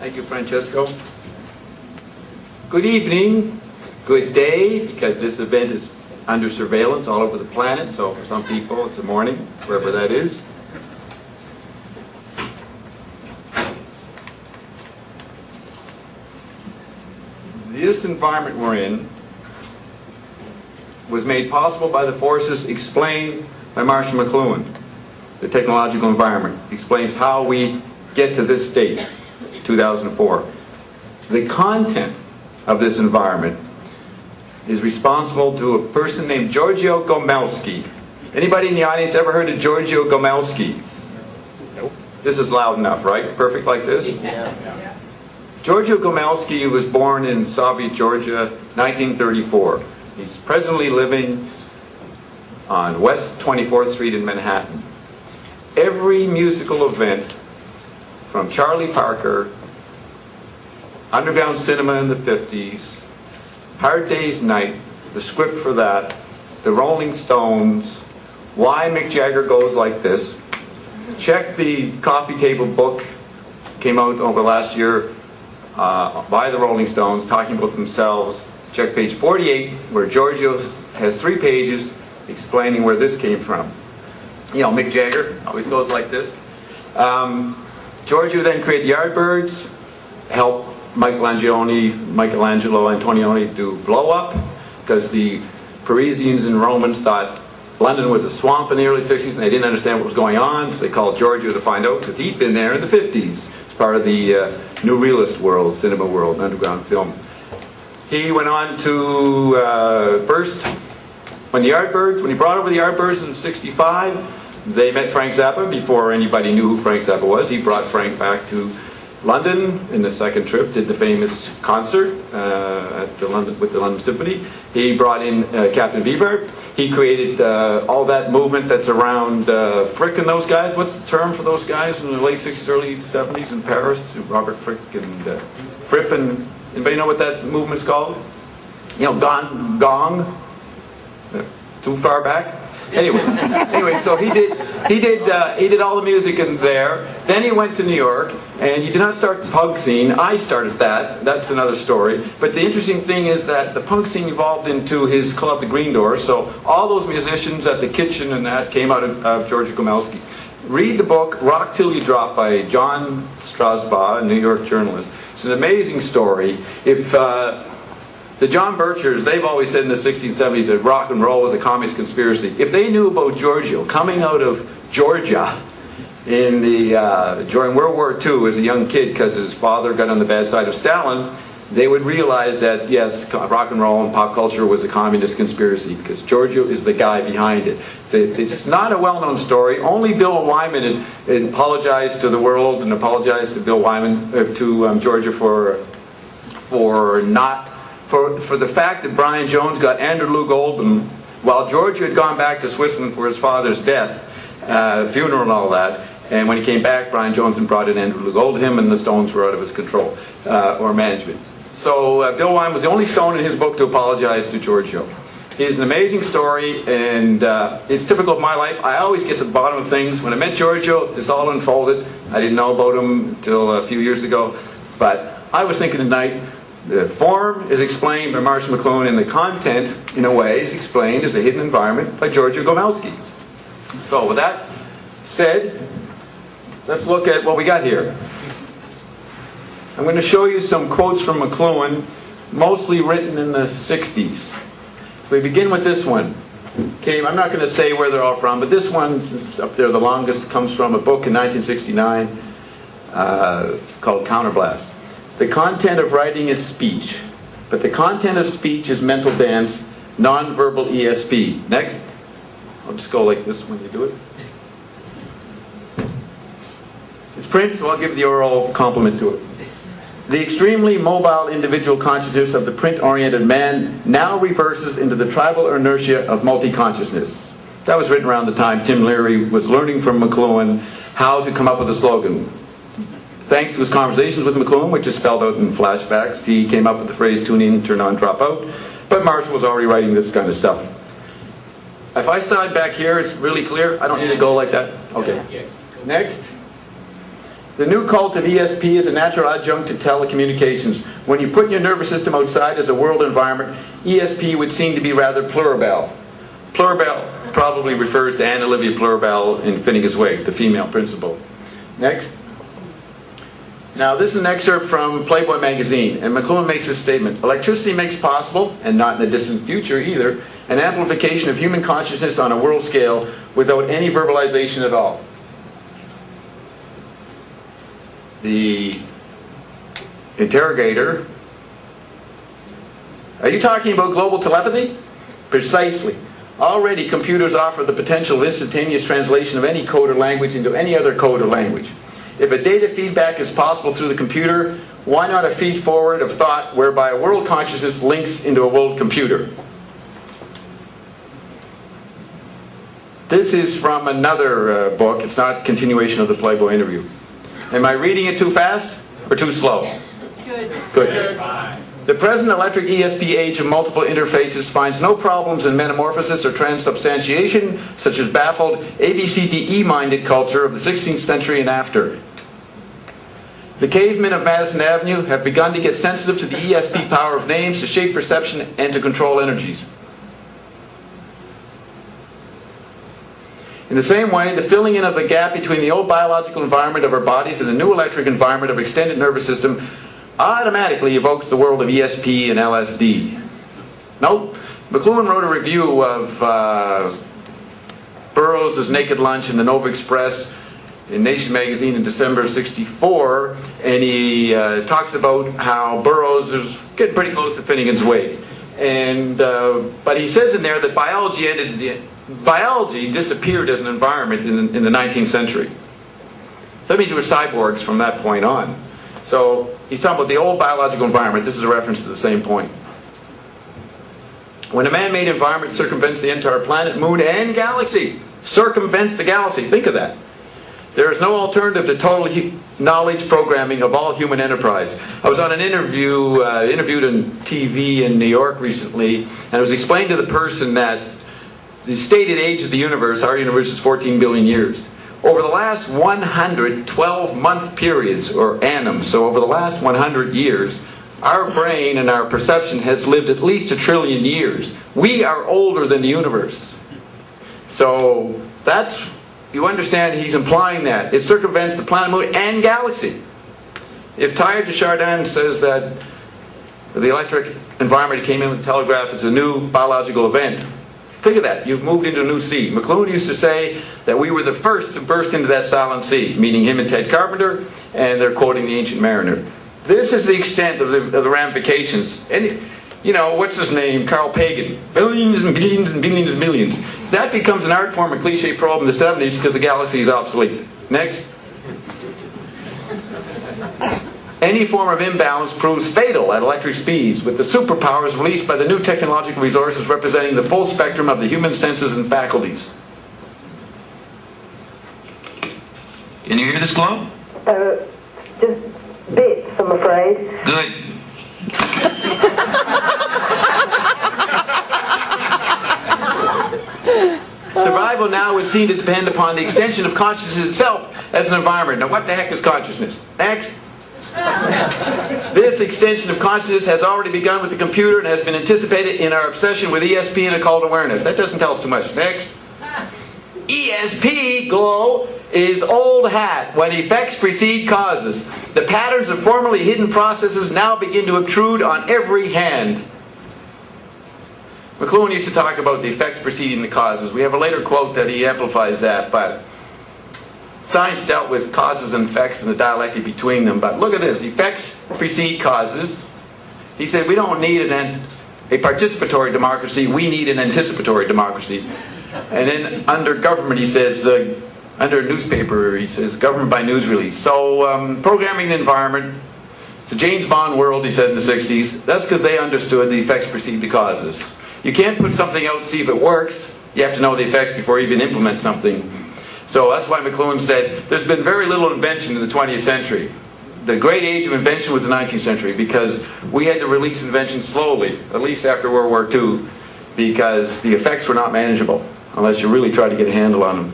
Thank you, Francesco. Good evening, good day, because this event is under surveillance all over the planet, so for some people it's the morning, wherever that is. This environment we're in was made possible by the forces explained by Marshall McLuhan. The technological environment explains how we get to this state, 2004. The content of this environment is responsible to a person named Giorgio Gomelski. Anybody in the audience ever heard of Giorgio Gomelski? Nope. This is loud enough, right? Perfect like this? Yeah. Giorgio Gomelski was born in Soviet Georgia, 1934. He's presently living on West 24th Street in Manhattan. Every musical event, from Charlie Parker, Underground Cinema in the 50s, Hard Day's Night, the script for that, the Rolling Stones, Why Mick Jagger Goes Like This. Check the coffee table book, came out over last year by the Rolling Stones, talking about themselves. Check page 48, where Giorgio has 3 pages explaining where this came from. You know, Mick Jagger always goes like this. Giorgio then created the Yardbirds, helped Michelangelo Antonioni do Blow Up, because the Parisians and Romans thought London was a swamp in the early 60s and they didn't understand what was going on, so they called Giorgio to find out, because he'd been there in the 50s as part of the new realist world, cinema world, underground film. He went on to first, when he brought over the Yardbirds in '65, they met Frank Zappa before anybody knew who Frank Zappa was. He brought Frank back to London in the second trip, did the famous concert with the London Symphony. He brought in Captain Beefheart. He created all that movement that's around Frick and those guys. What's the term for those guys in the late 60s, early 70s in Paris? Robert Frick and Fripp. And anybody know what that movement's called? You know, gong. Too far back. Anyway, so he did all the music in there. Then he went to New York, and he did not start the punk scene. I started that. That's another story. But the interesting thing is that the punk scene evolved into his club, the Green Door. So all those musicians at the kitchen and that came out of Giorgio Gomelski's. Read the book Rock Till You Drop by John Strasbaugh, a New York journalist. It's an amazing story. If the John Birchers, they've always said in the 60s and 70s that rock and roll was a communist conspiracy. If they knew about Giorgio coming out of Georgia in during World War II as a young kid, because his father got on the bad side of Stalin, they would realize that, yes, rock and roll and pop culture was a communist conspiracy, because Giorgio is the guy behind it. It's not a well-known story. Only Bill Wyman apologized to the world and apologized to Bill Wyman, to Giorgio for the fact that Brian Jones got Andrew Loog Oldham while Giorgio had gone back to Switzerland for his father's death, funeral and all that. And when he came back, Brian Jones had brought in Andrew Loog Oldham, and the Stones were out of his control or management. So Bill Wyman was the only Stone in his book to apologize to Giorgio. It's an amazing story, and it's typical of my life. I always get to the bottom of things. When I met Giorgio, this all unfolded. I didn't know about him until a few years ago, but I was thinking tonight, the form is explained by Marshall McLuhan, and the content, in a way, is explained as a hidden environment by Giorgio Gomelski. So with that said, let's look at what we got here. I'm going to show you some quotes from McLuhan, mostly written in the 60s. So we begin with this one. Okay, I'm not going to say where they're all from, but this one is up there, the longest, comes from a book in 1969 called Counterblast. The content of writing is speech, but the content of speech is mental dance, nonverbal ESP. Next. I'll just go like this when you do it. It's print, so I'll give the oral compliment to it. The extremely mobile individual consciousness of the print-oriented man now reverses into the tribal inertia of multi-consciousness. That was written around the time Tim Leary was learning from McLuhan how to come up with a slogan. Thanks to his conversations with McLuhan, which is spelled out in flashbacks, he came up with the phrase tune in, turn on, drop out. But Marshall was already writing this kind of stuff. If I start back here, it's really clear. I don't need to go like that. Okay. Next. The new cult of ESP is a natural adjunct to telecommunications. When you put your nervous system outside as a world environment, ESP would seem to be rather Pluribel. Pluribel probably refers to Anne Olivia Pluribel in Finnegan's Wake, the female principal. Next. Now this is an excerpt from Playboy magazine, and McLuhan makes this statement: electricity makes possible, and not in the distant future either, an amplification of human consciousness on a world scale without any verbalization at all. The interrogator: are you talking about global telepathy? Precisely. Already computers offer the potential of instantaneous translation of any code or language into any other code or language. If a data feedback is possible through the computer, why not a feed forward of thought whereby a world consciousness links into a world computer? This is from another book. It's not a continuation of the Playboy interview. Am I reading it too fast or too slow? It's good. Good. The present electric ESP age of multiple interfaces finds no problems in metamorphosis or transubstantiation, such as baffled ABCDE-minded culture of the 16th century and after. The cavemen of Madison Avenue have begun to get sensitive to the ESP power of names to shape perception and to control energies. In the same way, the filling in of the gap between the old biological environment of our bodies and the new electric environment of extended nervous system automatically evokes the world of ESP and LSD. Nope. McLuhan wrote a review of Burroughs' Naked Lunch in the Nova Express in Nation magazine in December of '64, and he talks about how Burroughs is getting pretty close to Finnegan's Wake. And but he says in there that biology disappeared as an environment in the 19th century. So that means you were cyborgs from that point on. So he's talking about the old biological environment. This is a reference to the same point. When a man-made environment circumvents the entire planet, moon, and galaxy, circumvents the galaxy, think of that. There is no alternative to total knowledge programming of all human enterprise. I was on an interviewed on TV in New York recently, and it was explained to the person that the stated age of the universe, our universe, is 14 billion years. Over the last 112-month periods, or annums, so over the last 100 years, our brain and our perception has lived at least 1 trillion years. We are older than the universe. So that's, you understand, he's implying that. It circumvents the planet, moon, and galaxy. If Teilhard de Chardin says that the electric environment came in with the telegraph is a new biological event, think of that. You've moved into a new sea. McLuhan used to say that we were the first to burst into that silent sea, meaning him and Ted Carpenter, and they're quoting The Ancient Mariner. This is the extent of the ramifications. And, you know, what's his name? Carl Pagan. Billions and billions and billions and billions. That becomes an art form and cliche probe in the 70s because the galaxy is obsolete. Next. Any form of imbalance proves fatal at electric speeds, with the superpowers released by the new technological resources representing the full spectrum of the human senses and faculties. Can you hear this, Glow? Just bits, I'm afraid. Good. Survival now would seem to depend upon the extension of consciousness itself as an environment. Now, what the heck is consciousness? Next. This extension of consciousness has already begun with the computer and has been anticipated in our obsession with ESP and occult awareness. That doesn't tell us too much. Next. ESP, Glow, is old hat when effects precede causes. The patterns of formerly hidden processes now begin to obtrude on every hand. McLuhan used to talk about the effects preceding the causes. We have a later quote that he amplifies that, but science dealt with causes and effects and the dialectic between them. But look at this. Effects precede causes. He said we don't need a participatory democracy. We need an anticipatory democracy. And then under government, he says, under a newspaper, he says, government by news release. So programming the environment. It's a James Bond world, he said in the 60s. That's because they understood the effects precede the causes. You can't put something out and see if it works. You have to know the effects before you even implement something. So that's why McLuhan said there's been very little invention in the 20th century. The great age of invention was the 19th century because we had to release invention slowly, at least after World War II, because the effects were not manageable unless you really tried to get a handle on them.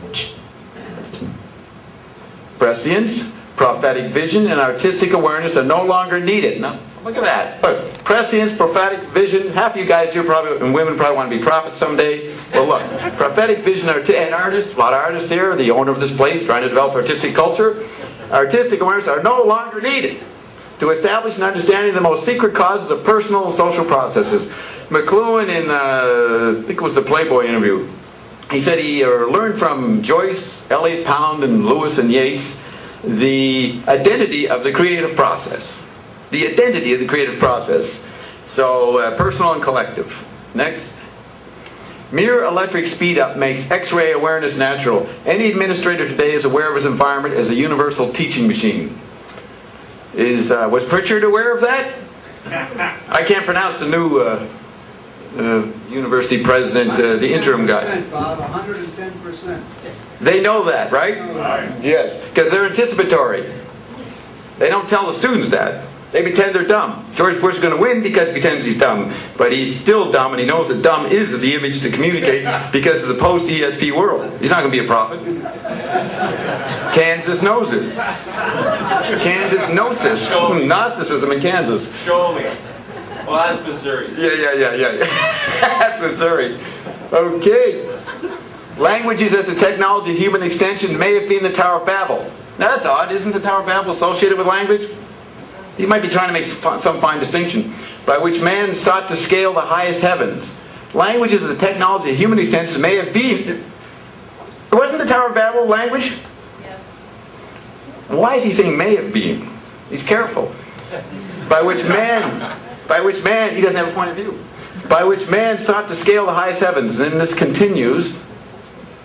Prescience, Prophetic vision and artistic awareness are no longer needed. Now, look at that. Look, prescience, prophetic vision. Half of you guys here probably, and women probably want to be prophets someday. Well, look, prophetic vision and artists, a lot of artists here, the owner of this place, trying to develop artistic culture. Artistic awareness are no longer needed to establish an understanding of the most secret causes of personal and social processes. McLuhan in, I think it was the Playboy interview, he said he learned from Joyce, Eliot Pound, and Lewis and Yeats the identity of the creative process. The identity of the creative process. So, personal and collective. Next. Mere electric speed up makes X-ray awareness natural. Any administrator today is aware of his environment as a universal teaching machine. Was Pritchard aware of that? I can't pronounce the new university president, the interim guy. Bob, 110%. They know that, right? Yes, because they're anticipatory. They don't tell the students that. They pretend they're dumb. George Bush is going to win because he pretends he's dumb. But he's still dumb, and he knows that dumb is the image to communicate because it's a post-ESP world. He's not going to be a prophet. Kansas knows it. Kansas gnosis. Gnosticism in Kansas. Show me. Well, that's Missouri. Yeah. That's Missouri. Okay. Languages as a technology of human extension may have been the Tower of Babel. Now that's odd. Isn't the Tower of Babel associated with language? He might be trying to make some fine distinction by which man sought to scale the highest heavens. Languages as a technology of human extension may have been... Wasn't the Tower of Babel language? Yes. Why is he saying may have been? He's careful. By which man, he doesn't have a point of view. By which man sought to scale the highest heavens. And then this continues.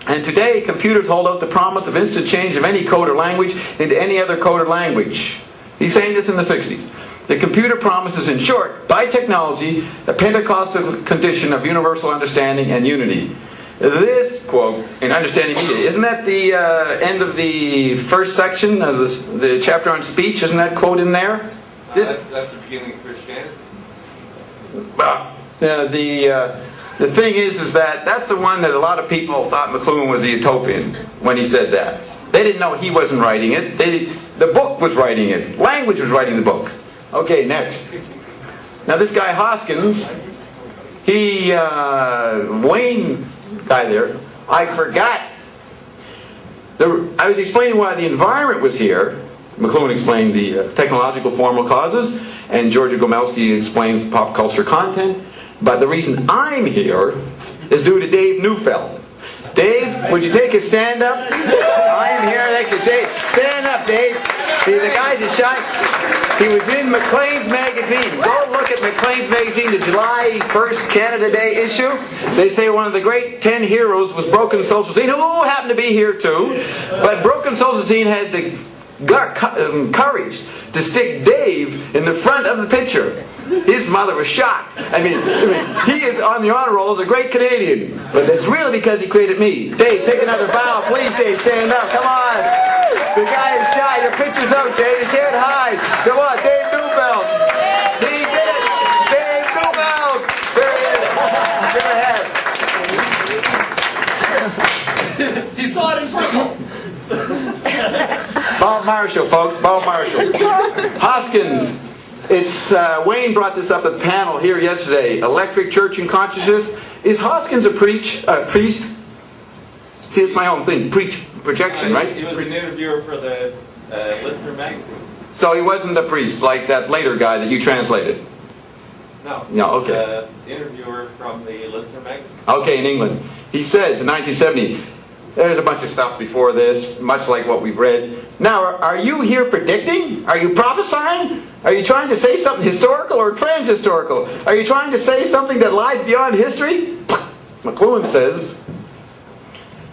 And today, computers hold out the promise of instant change of any code or language into any other code or language. He's saying this in the 60s. The computer promises, in short, by technology, a Pentecostal condition of universal understanding and unity. This quote in Understanding Media, isn't that the end of the first section of the chapter on speech? Isn't that quote in there? That's the beginning of Christianity. The thing is that that's the one that a lot of people thought McLuhan was a utopian when he said that. They didn't know he wasn't writing it. The book was writing it. Language was writing the book. Okay, next. Now this guy Hoskins, Wayne guy there, I forgot. I was explaining why the environment was here. McLuhan explained the technological formal causes, and Georgia Gomelski explains pop culture content. But the reason I'm here is due to Dave Neufeld. Dave, would you take a stand up? I am here. Thank you, Dave. Stand up, Dave. See, the guy's a shy. He was in Maclean's magazine. Go look at Maclean's magazine, the July 1st Canada Day issue. They say one of the great 10 heroes was Broken Social Scene, who happened to be here too. But Broken Social Scene had the courage to stick Dave in the front of the picture. His mother was shocked. I mean, he is on the honor roll as a great Canadian. But it's really because he created me. Dave, take another bow. Please, Dave, stand up. Come on. The guy is shy. Your picture's out, Dave. You can't hide. Come on, Dave Neufeld. He did it. Dave Neufeld. There he is. Give a hand. He saw it in purple. Bob Marshall, folks. Bob Marshall. Hoskins. It's Wayne brought this up at the panel here yesterday. Electric Church and Consciousness. Is Hoskins a priest? See, it's my own thing. Projection, right? He was an interviewer for the Listener magazine. So he wasn't a priest like that later guy that you translated? No. No, okay. Interviewer from the Listener magazine. Okay, in England. He says in 1970, there's a bunch of stuff before this, much like what we've read. Now, are you here predicting? Are you prophesying? Are you trying to say something historical or trans-historical? Are you trying to say something that lies beyond history? McLuhan says.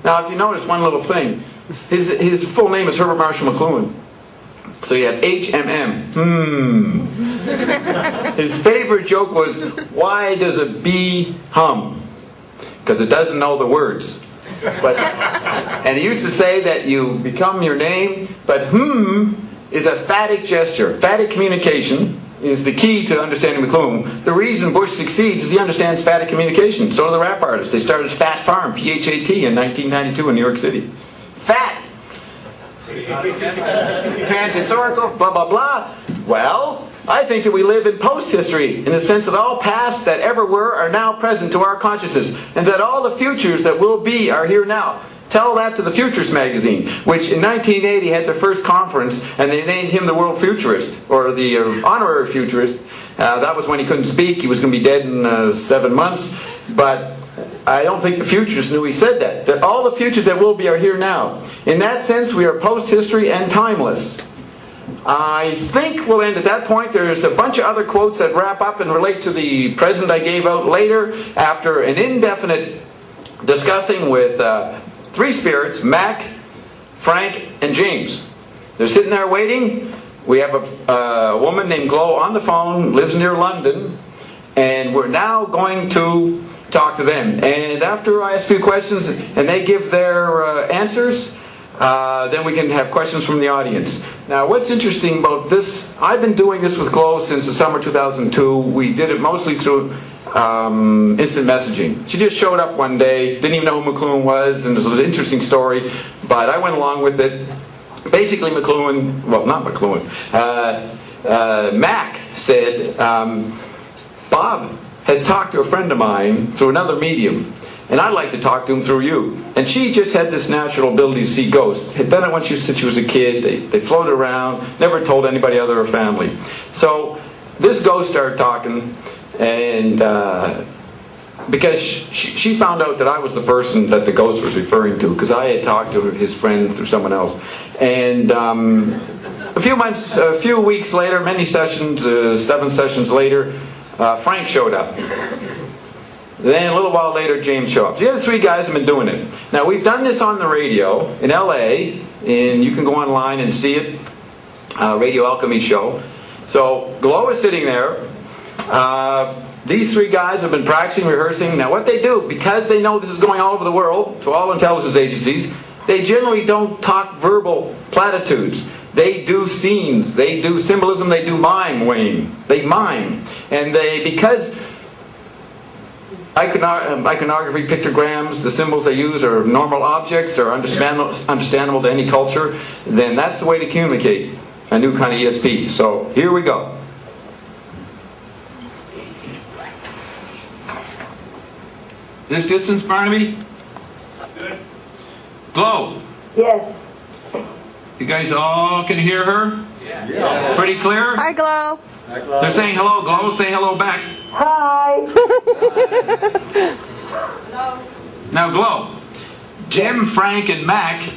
Now, if you notice one little thing, his full name is Herbert Marshall McLuhan. So you have HMM. His favorite joke was, why does a bee hum? Because it doesn't know the words. And he used to say that you become your name, but is a phatic gesture. Phatic communication is the key to understanding McLuhan. The reason Bush succeeds is he understands phatic communication. So do the rap artists. They started Fat Farm, P-H-A-T, in 1992 in New York City. Fat. Trans-historical, blah, blah, blah. Well, I think that we live in post-history, in the sense that all past that ever were are now present to our consciousness, and that all the futures that will be are here now. Tell that to the Futures magazine, which in 1980 had their first conference, and they named him the World Futurist, or the Honorary Futurist. That was when he couldn't speak. He was going to be dead in 7 months. But I don't think the Futurists knew he said that. That all the futures that will be are here now. In that sense, we are post-history and timeless. I think we'll end at that point. There's a bunch of other quotes that wrap up and relate to the present I gave out later, after an indefinite discussing with 3 spirits, Mac, Frank, and James. They're sitting there waiting. We have a woman named Glo on the phone, lives near London, and we're now going to talk to them. And after I ask a few questions and they give their answers, then we can have questions from the audience. Now, what's interesting about this, I've been doing this with Glo since the summer 2002. We did it mostly through instant messaging. She just showed up one day, didn't even know who McLuhan was, and it was an interesting story, but I went along with it. Basically, McLuhan, well, not McLuhan, Mac said, Bob has talked to a friend of mine through another medium, and I'd like to talk to him through you. And she just had this natural ability to see ghosts. Had done it when she was a kid. They floated around, never told anybody other than her family. So this ghost started talking, and because she found out that I was the person that the ghost was referring to, because I had talked to his friend through someone else. And a few weeks later, many sessions, 7 sessions later, Frank showed up. Then a little while later, James showed up. So you have 3 guys who have been doing it. Now, we've done this on the radio in LA, and you can go online and see it, Radio Alchemy Show. So Glo is sitting there. These 3 guys have been practicing, rehearsing. Now, what they do, because they know this is going all over the world, to all intelligence agencies, they generally don't talk verbal platitudes. They do scenes, they do symbolism, they do mime, Wayne. They mime. And because iconography, pictograms, the symbols they use are normal objects, are understandable to any culture, then that's the way to communicate a new kind of ESP. So here we go. This distance, Barnaby? Good. Glo? Yes. You guys all can hear her? Yeah. Pretty clear? Hi, Glo. Hi, Glo. They're saying hello, Glo. Say hello back. Hi. Hello. Now, Glo, Jim, Frank, and Mac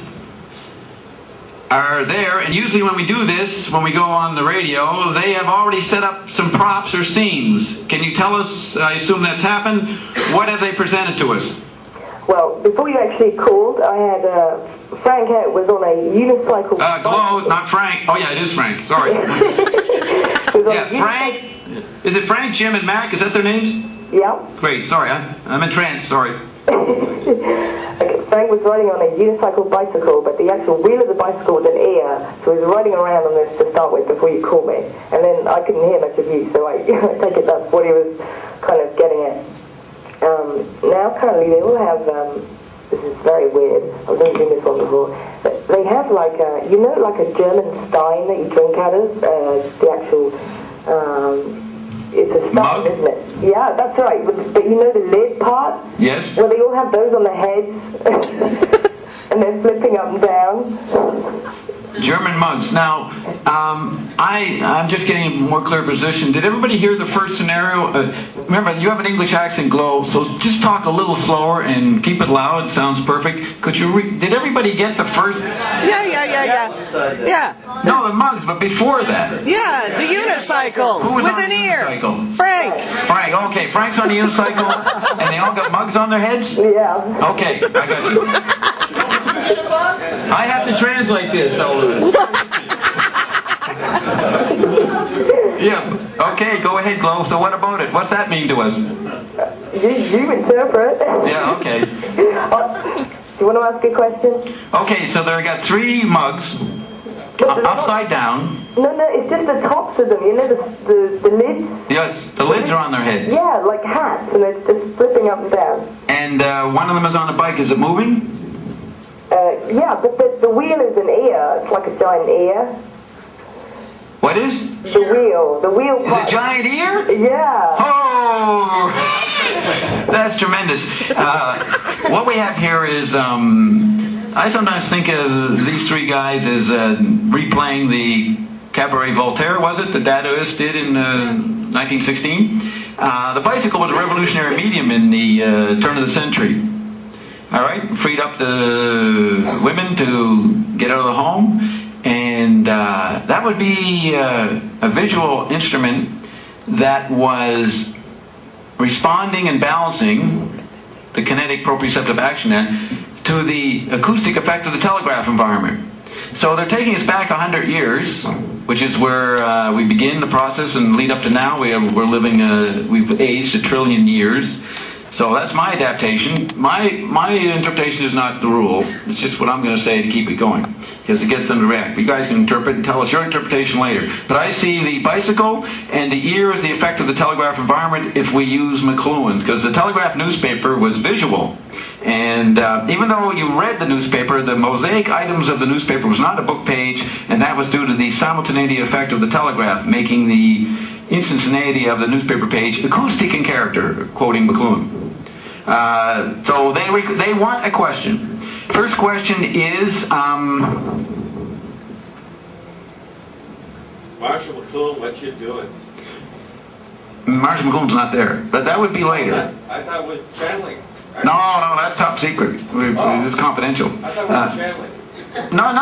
are there, and usually when we do this, when we go on the radio, they have already set up some props or scenes. Can you tell us, I assume that's happened, what have they presented to us? Well, before you actually called, I had Frank was on a unicycle. Glo, not Frank. Oh yeah, it is Frank. Sorry. Yeah, Frank. Is it Frank, Jim, and Mac? Is that their names? Yeah. Great. Sorry, I'm in trance. Sorry. Okay, Frank was riding on a unicycle bicycle, but the actual wheel of the bicycle was an ear, so he was riding around on this to start with before you called me. And then I couldn't hear much of you, so I take it that's what he was kind of getting at. Now currently they all have, this is very weird, I've never seen this one before, but they have like a, you know, like a German stein that you drink out of, the actual, it's a stein, mug? Isn't it? Yeah, that's right, but you know the lid part? Yes. Well, they all have those on their heads, and they're flipping up and down. German mugs. Now, I'm just getting a more clear position. Did everybody hear the first scenario? Remember, you have an English accent, Glo, so just talk a little slower and keep it loud. It sounds perfect. Could you? Did everybody get the first? Yeah. No, the mugs, but before that. Yeah, the unicycle Who was with on an the ear. unicycle? Frank. Frank. Okay, Frank's on the unicycle, and they all got mugs on their heads. Yeah. Okay, I got you. I have to translate this, so. Yeah. Okay, go ahead, Glo. So what about it? What's that mean to us? You interpret. Yeah. Okay. Do you want to ask a question? Okay, so they got 3 mugs upside down. No, it's just the tops of them. You know the lids. Yes, the lids are on their heads. Yeah, like hats, and it's just flipping up and down. And one of them is on a bike. Is it moving? Yeah, but the wheel is an ear, like a giant ear. What is? The wheel Is part. a giant ear? Yeah. Oh, that's tremendous. What we have here is, I sometimes think of these three guys as replaying the Cabaret Voltaire, was it? The Dadaist did in 1916. The bicycle was a revolutionary medium in the turn of the century. All right, freed up the women to get out of the home, and that would be a visual instrument that was responding and balancing the kinetic proprioceptive action there to the acoustic effect of the telegraph environment. So they're taking us back 100 years, which is where we begin the process and lead up to now. We've aged 1 trillion years. So that's my adaptation. My interpretation is not the rule. It's just what I'm going to say to keep it going, because it gets them to react. You guys can interpret and tell us your interpretation later. But I see the bicycle and the ear as the effect of the telegraph environment if we use McLuhan, because the Telegraph newspaper was visual. And even though you read the newspaper, the mosaic items of the newspaper was not a book page, and that was due to the simultaneity effect of the telegraph, making the instantaneity of the newspaper page acoustic in character, quoting McLuhan. So they want a question. First question is, Marshall McLuhan, what you doing? Marshall McLuhan's not there, but that would be later. I thought it was channeling. No, that's top secret. This is confidential. I thought it was channeling. No,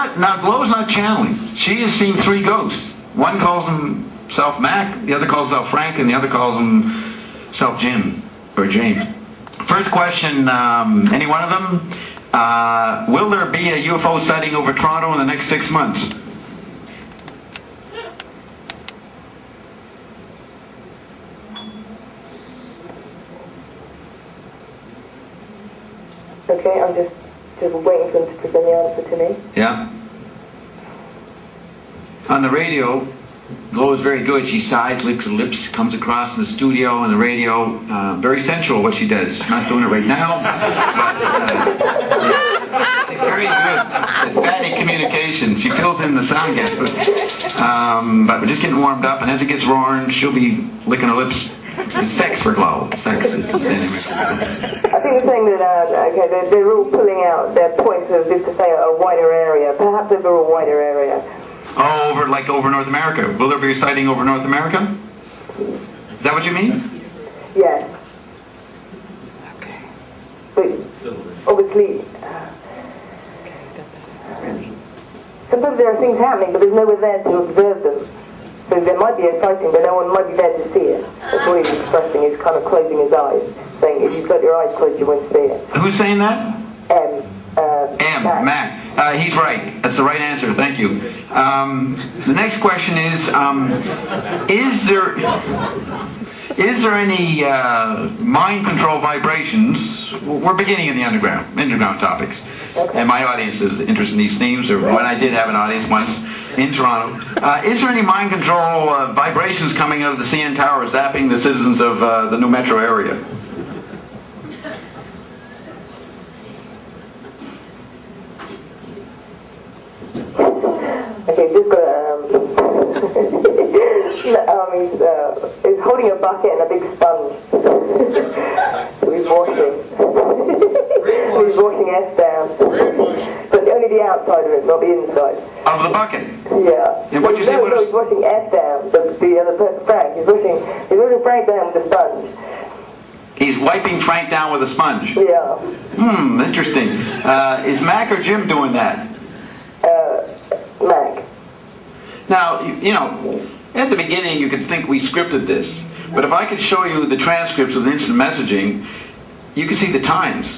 Glow's not channeling. She has seen 3 ghosts. One calls himself Mac, the other calls himself Frank, and the other calls himself Jim, or James. First question, any one of them? Will there be a UFO sighting over Toronto in the next 6 months? Okay, I'm just waiting for them to present the answer to me. Yeah. On the radio, Glow is very good. She sighs, licks her lips, comes across in the studio on the radio. Very sensual what she does. She's not doing it right now, but she's very good at phatic communication. She fills in the sound gap. But we're just getting warmed up, and as it gets roaring, she'll be licking her lips. It's sex for Glow. Sex. I think they're saying that they're all pulling out their points of, just to say, a wider area, perhaps over a wider area. Oh, over North America. Will there be a sighting over North America? Is that what you mean? Yes. Okay. But obviously, sometimes there are things happening, but there's no one there to observe them. So there might be a sighting, but no one might be there to see it. That's what he's expressing. He's kind of closing his eyes, saying if you've got your eyes closed, you won't see it. Who's saying that? Mac. He's right. That's the right answer. Thank you. The next question is there any mind control vibrations? We're beginning in the underground topics. Okay. And my audience is interested in these themes, or when I did have an audience once in Toronto. Is there any mind control vibrations coming out of the CN Tower zapping the citizens of the new metro area? Okay, just got he's holding a bucket and a big sponge. So he's washing. So he's washing S down. But only the outside of it, not the inside. Of the bucket? Yeah. And what'd you say? No, he's washing S down. The other person, Frank. He's washing Frank down with a sponge. He's wiping Frank down with a sponge. Yeah. Interesting. Is Mac or Jim doing that? Mac. Now, you know, at the beginning you could think we scripted this, but if I could show you the transcripts of the instant messaging, you can see the times.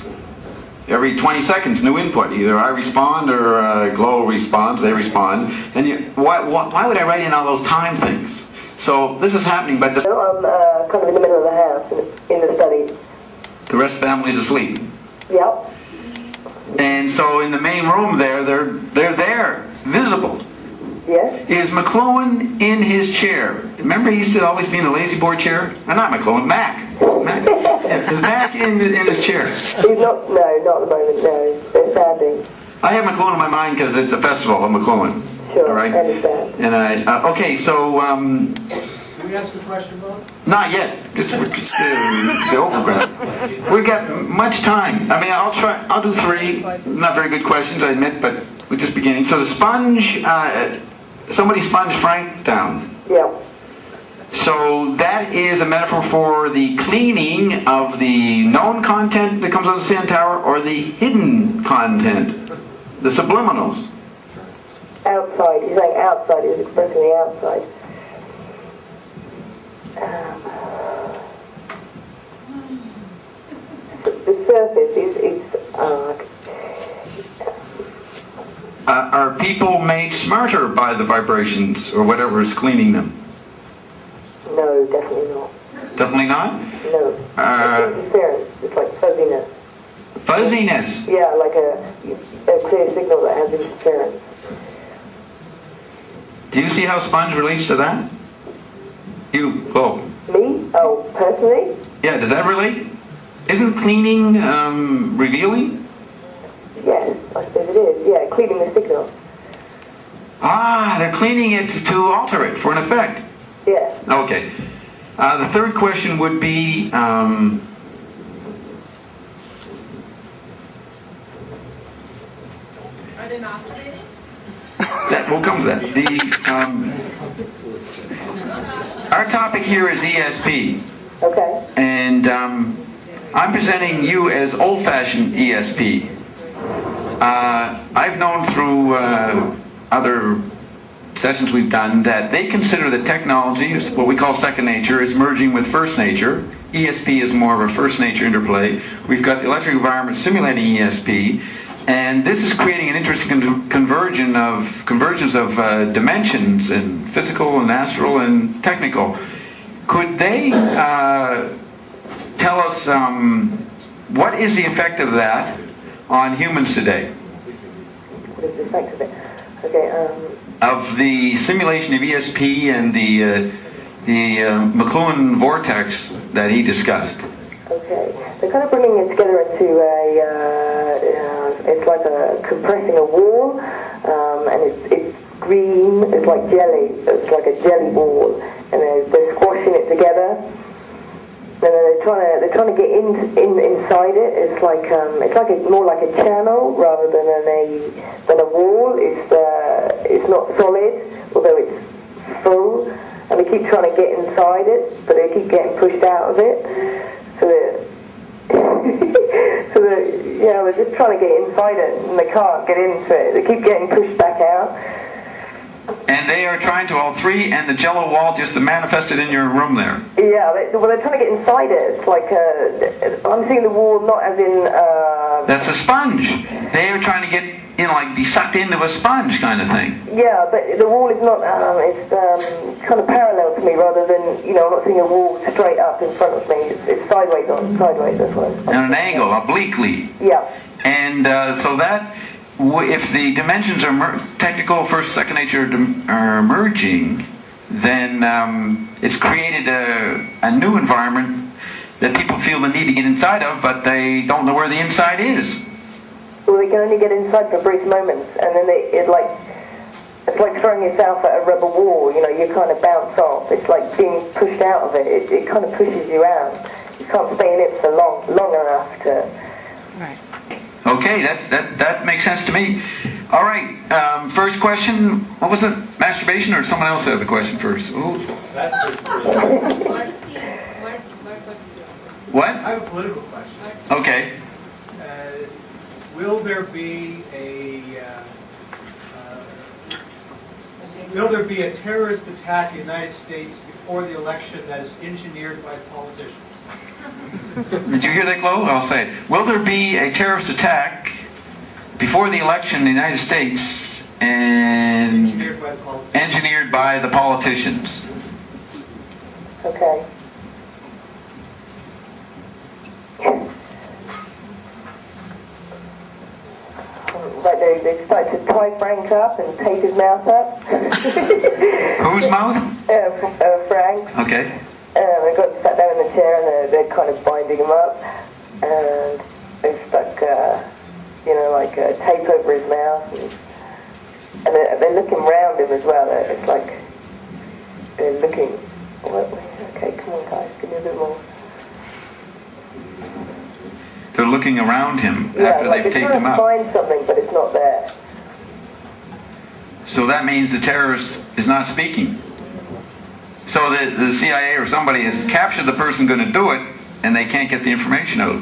Every 20 seconds, new input. Either I respond or Glow responds, they respond. And why would I write in all those time things? So this is happening, but I'm kind of in the middle of the house, in the study. the rest of the family is asleep. Yep. And so in the main room there, they're there, visible. Yes. Is McLuhan in his chair? Remember he used to always be in the lazy boy chair? Not McLuhan, Mac. Is Mac in his chair? He's not, no, not at the moment, no. They're standing. I have McLuhan in my mind because it's a festival of McLuhan. Sure, All right. I understand. And okay, so Can we ask a question, Bob? not yet. It's the overground. We've got much time. I mean, I'll do three. Not very good questions, I admit, but we're just beginning. So the sponge. Somebody sponged Frank down. Yeah. So that is a metaphor for the cleaning of the known content that comes out of the sand tower, or the hidden content, the subliminals. Outside. He's saying outside. He's expressing the outside. The surface is Are people made smarter by the vibrations or whatever is cleaning them? no, definitely not. Definitely not. No. It's interference. It's like fuzziness. Fuzziness. Yeah, like a clear signal that has interference. Do you see how sponge relates to that? You? Oh, Me? Oh, personally? yeah. Does that relate? Isn't cleaning revealing? Yes, I suppose it is. Yeah, cleaning the signal. Ah, they're cleaning it to alter it for an effect. Yes. Okay. The third question would be, Are they masturbating? that we'll come to that. Our topic here is ESP, Okay. and I'm presenting you as old-fashioned ESP. I've known through other sessions we've done that they consider that technology, is what we call second nature, is merging with first nature. ESP is more of a first nature interplay. We've got the electric environment simulating ESP, and this is creating an interesting convergence of dimensions, and physical and astral and technical. Could they tell us what is the effect of that on humans today? What is the effect of it? Okay, Of the simulation of ESP and the McLuhan vortex that he discussed. okay. They're kind of bringing it together into it's like compressing a wall, and it's green, it's like jelly, it's like a jelly ball, and they're squashing it together. And then they're trying to get inside it. It's like more like a channel rather than a wall. It's not solid, although it's full. And they keep trying to get inside it, but they keep getting pushed out of it. So they're just trying to get inside it, and they can't get into it. They keep getting pushed back out. And they are trying to, all three, and the jello wall just to manifest it in your room there. Yeah, they're trying to get inside it. It's like, I'm seeing the wall not as in... That's a sponge. They are trying to get, like be sucked into a sponge kind of thing. Yeah, but the wall is not, it's kind of parallel to me rather than, I'm not seeing a wall straight up in front of me. It's sideways, that's what it's At an angle, obliquely. Yeah. And so that, if the dimensions are technical, first, second nature are merging, then it's created a new environment that people feel the need to get inside of, but they don't know where the inside is. Well, they can only get inside for brief moments, and then it's like throwing yourself at a rubber wall. You kind of bounce off. It's like being pushed out of it. It kind of pushes you out. You can't stay in it for long enough to. Right. Okay, that makes sense to me. All right, first question. What was it? Masturbation, or someone else have the question first? Ooh. That's it. Want to see What? I have a political question. Okay. Will there be a terrorist attack in the United States before the election that is engineered by politicians? Did you hear that, Chloe? I'll say it. Will there be a terrorist attack before the election in the United States and Engineered by the politicians. Okay. Like they start to tie Frank up and tape his mouth up. whose mouth? Frank. Okay. They got sat down in the chair and they're kind of binding him up, and they stuck you know, like tape over his mouth, and they're looking around him as well. It's like they're looking. What? Okay, come on, guys, give me a bit more. They're looking around him Yeah, after like they've they're taped him trying up. to find something, but it's not there. So that means the terrorist is not speaking. So the CIA or somebody has captured the person going to do it, and they can't get the information out.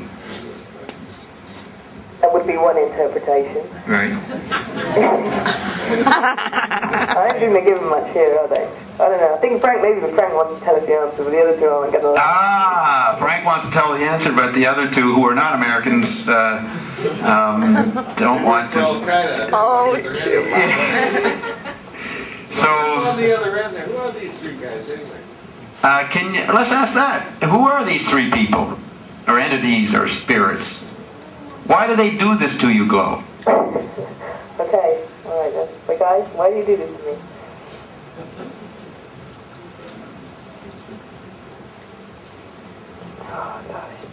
That would be one interpretation. Right. I don't think they give him much here, are they? I don't know. I think Frank wants to tell us the answer, but the other two aren't going to. Ah, Frank wants to tell the answer, but the other two, who are not Americans, don't want Well, to. try to. Oh, too much. Who's on the other end there? Who are these three guys anyway? Let's ask that. Who are these three people, or entities, or spirits? Why do they do this to you, Glow? Okay, alright then. But guys, why do you do this to me? Oh gosh.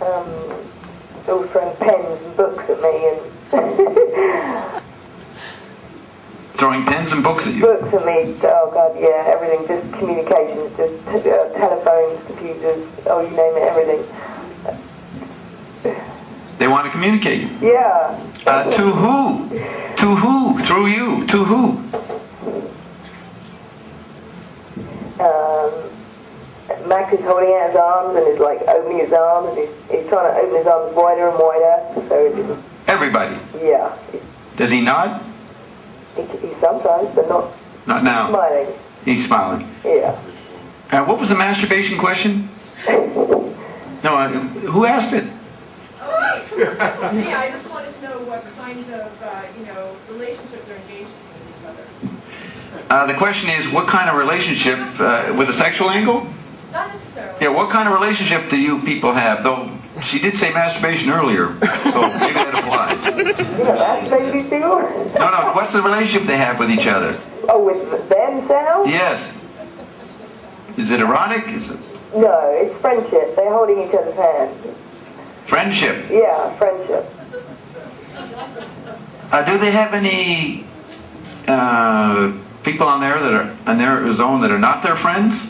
All throwing pens and books at me and Throwing pens and books at you. books at me. Oh god, yeah, everything. Just communications, just telephones, computers. Oh, you name it, everything. They want to communicate. Yeah. To who? To who? Through you. To who? Max is holding out his arms and is like opening his arms and he's trying to open his arms wider and wider. So it's, Everybody. yeah, Does he nod? he sometimes, but not Not now. smiling. He's smiling. Yeah. What was the masturbation question? No, who asked it? Yeah, I just wanted to know what kind of, relationship they're engaged in with each other. The question is, what kind of relationship, with a sexual angle? Not necessarily. Yeah, what kind of relationship do you people have? Though she did say masturbation earlier, so maybe that applies. You know that, baby people? No, what's the relationship they have with each other? Oh, with themselves? Yes. Is it erotic? Is it No, it's friendship. They're holding each other's hands. friendship? Yeah, friendship. Do they have any people on there that are on their zone that are not their friends?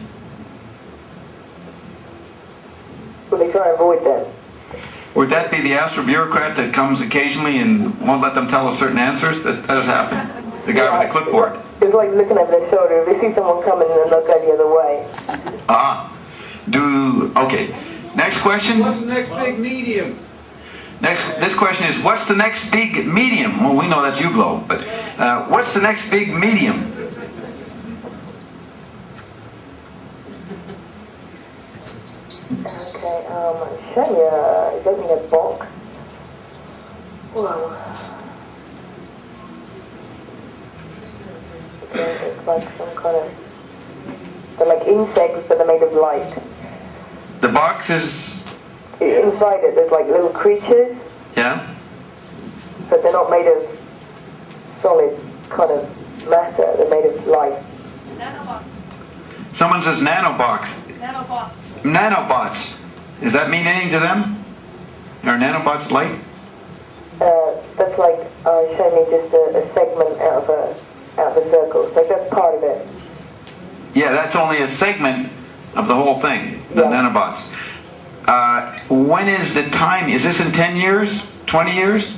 Well, they try to avoid them. Would that be the astro bureaucrat that comes occasionally and won't let them tell us certain answers? That has happened. The guy with the clipboard. It's like looking over their shoulder. If they see someone coming, then they'll go the other way. Okay. Next question. What's the next big medium? This question is, what's the next big medium? Well, we know that's you, Glow, but what's the next big medium? Okay, I'll show you. It's opening a box. Whoa. Okay, it's like some kind of... They're like insects, but they're made of light. The box is, Inside it, there's like little creatures, yeah? but they're not made of solid kind of matter. They're made of light. Nanobots. Someone says nanobox. Nanobots. Nanobots. Does that mean anything to them? Are nanobots light? That's like showing me just a segment out of a circle. So that's part of it. Yeah, that's only a segment of the whole thing, the Yeah. nanobots. When is the time? Is this in 10 years? 20 years?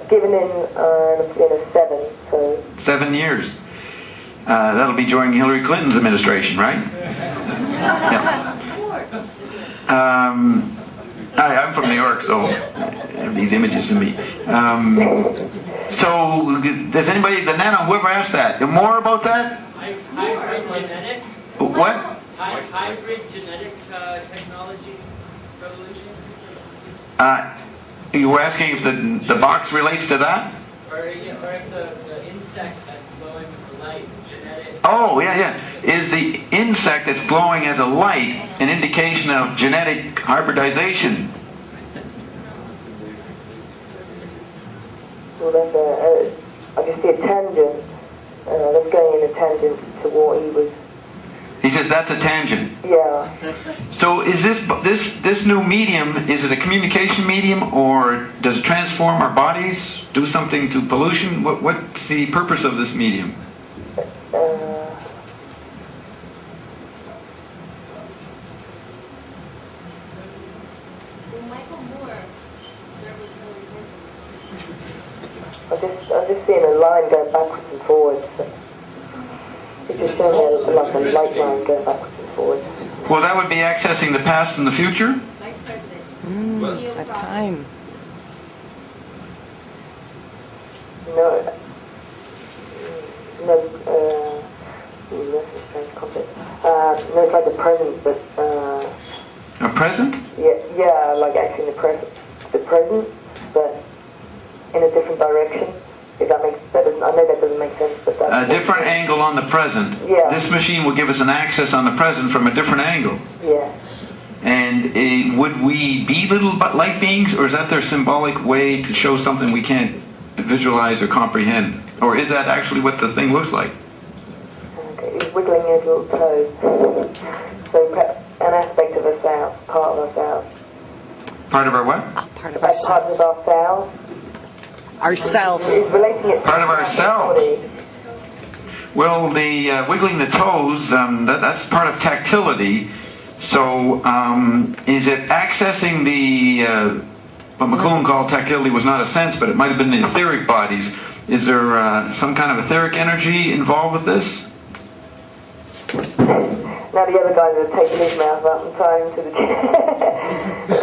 Given in a 7, so 7 years. That'll be during Hillary Clinton's administration, right? Yeah. I'm from New York, so I have these images in me. So, does anybody, whoever asked that, more about that? Hybrid genetic? What? Hybrid genetic technology revolutions? You were asking if the box relates to that? Or if the insect that's glowing with the light, genetic? Oh, yeah. Is the insect that's glowing as a light an indication of genetic hybridization? well, that's I just see a tangent. That's going in a tangent to what he was. He says that's a tangent. Yeah. So is this new medium, is it a communication medium, or does it transform our bodies, do something to pollution? What's the purpose of this medium? Michael Moore served with I'm just seeing a line going backwards and forwards. It's just showing me like a light line going backwards and forwards. Well, that would be accessing the past and the future? Vice President. A time. No, that's a strange concept. No, it's like the present, but A present? yeah, like actually the present, but in a different direction. If that makes I know that doesn't make sense, but that's A different angle on the present. Yeah. This machine will give us an access on the present from a different angle. Yeah. And would we be little light beings, or is that their symbolic way to show something we can't visualize or comprehend? Or is that actually what the thing looks like? Okay, he's wiggling his little toes. So perhaps an aspect of ourselves, part of ourselves. Part of our what? Part of Like part ourselves. of ourselves. Ourselves. He's relating it to Part of ourselves. body. Well, the wiggling the toes, that's part of tactility. So, is it accessing the, what McLuhan called tactility was not a sense, but it might have been the etheric bodies. Is there some kind of etheric energy involved with this? Now the other guys are taking his mouth up and tying him to the chair.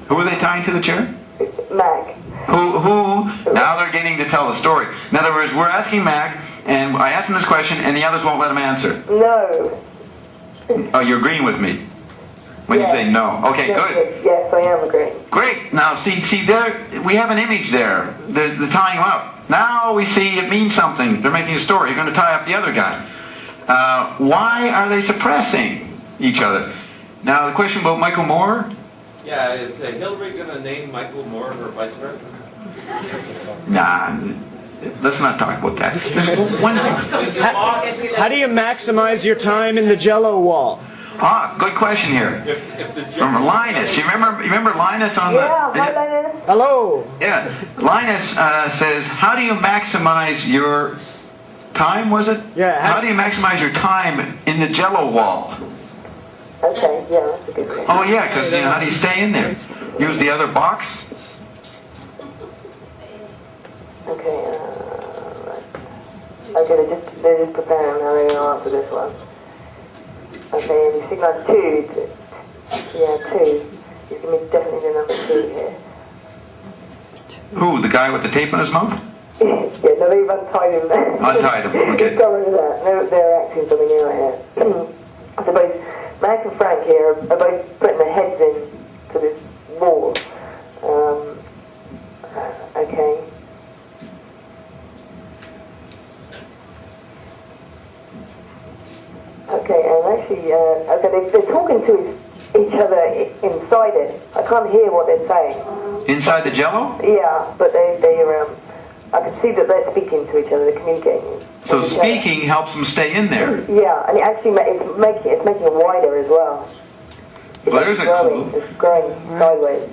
Who are they tying to the chair? So, Mac. Who, now they're getting to tell the story. In other words, we're asking Mac, and I asked him this question, and the others won't let him answer. No. Oh, you're agreeing with me when Yes. you say no. Okay, good. Yes, I am agreeing. Great. Now, see there, we have an image there, the tying them up. Now we see it means something. They're making a story. You're going to tie up the other guy. Why are they suppressing each other? Now, the question about Michael Moore. Yeah, is Hillary going to name Michael Moore her vice president? Nah, let's not talk about that. One- How do you maximize your time in the Jello wall? good question here. If the From Linus. You remember Linus on Yeah, the... hi Linus. Hello. Yeah. Linus says, how do you maximize your time, was it? Yeah. How do you maximize your time in the Jello wall? Okay, yeah, that's a good question. Oh, yeah, because, how do you stay in there? Use the other box? Okay, right. Okay, they're just preparing how they're going to answer this one. Okay, and you signal 2. Yeah, 2. He's going to be definitely the number 2 here. Who, the guy with the tape in his mouth? Yeah, no, they've untied him. Untied him, okay. Just got rid of that. They're acting something new right here. So both Mac and Frank here are both putting their heads in to this wall. Okay. Okay, and actually, they're talking to each other inside it. I can't hear what they're saying. Inside the Jello? Yeah, but they're I can see that they're speaking to each other, they're communicating. So with each speaking helps them stay in there. other. Yeah, and it actually it's making it wider as well. It's Well, there's a growing, clue. It's growing sideways.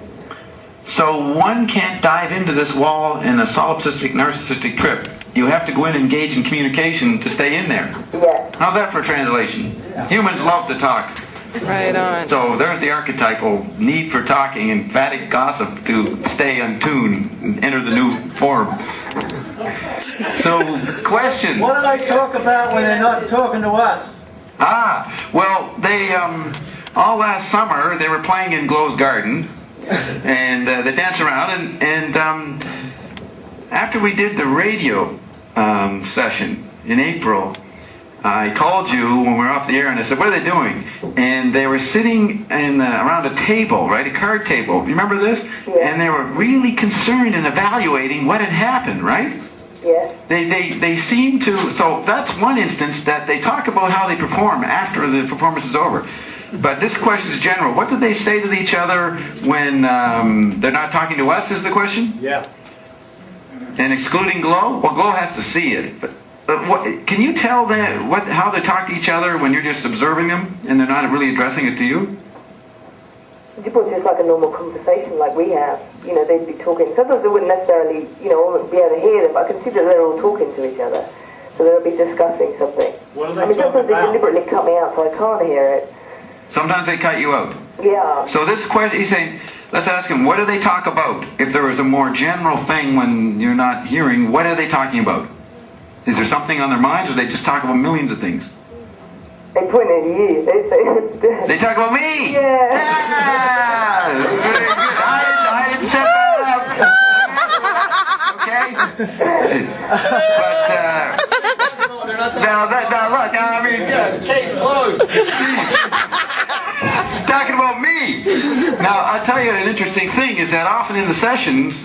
So one can't dive into this wall in a solipsistic, narcissistic trip. You have to go in and engage in communication to stay in there. Yes. How's that for translation? Humans love to talk. Right on. So there's the archetypal need for talking, emphatic gossip to stay in tune and enter the new form. So, question. What do they talk about when they're not talking to us? Well, they, all last summer, they were playing in Glow's garden, and they danced around, and after we did the radio session in April, I called you when we were off the air and I said, what are they doing? And they were sitting around a table, right, a card table. You remember this? Yeah. And they were really concerned and evaluating what had happened, right? Yes. They seem to, so that's one instance that they talk about how they perform after the performance is over. But this question is general. What do they say to each other when they're not talking to us is the question? Yeah. And excluding Glow? Well, Glow has to see it. But Can you tell them how they talk to each other when you're just observing them and they're not really addressing it to you? It was just like a normal conversation like we have. You know, they'd be talking. Sometimes they wouldn't necessarily, you know, be able to hear them, but I can see that they're all talking to each other. So they'll be discussing something. What are they I mean, sometimes talking about? they deliberately cut me out so I can't hear it. Sometimes they cut you out. Yeah. So this question, he's saying, let's ask him, what do they talk about? If there was a more general thing when you're not hearing, what are they talking about? Is there something on their minds, or they just talk about millions of things? They point at you. They talk about me! Yeah. Very good. I didn't set that up. Okay? But, now look, I mean, Case closed. talking about me. Now, I'll tell you an interesting thing is that often in the sessions,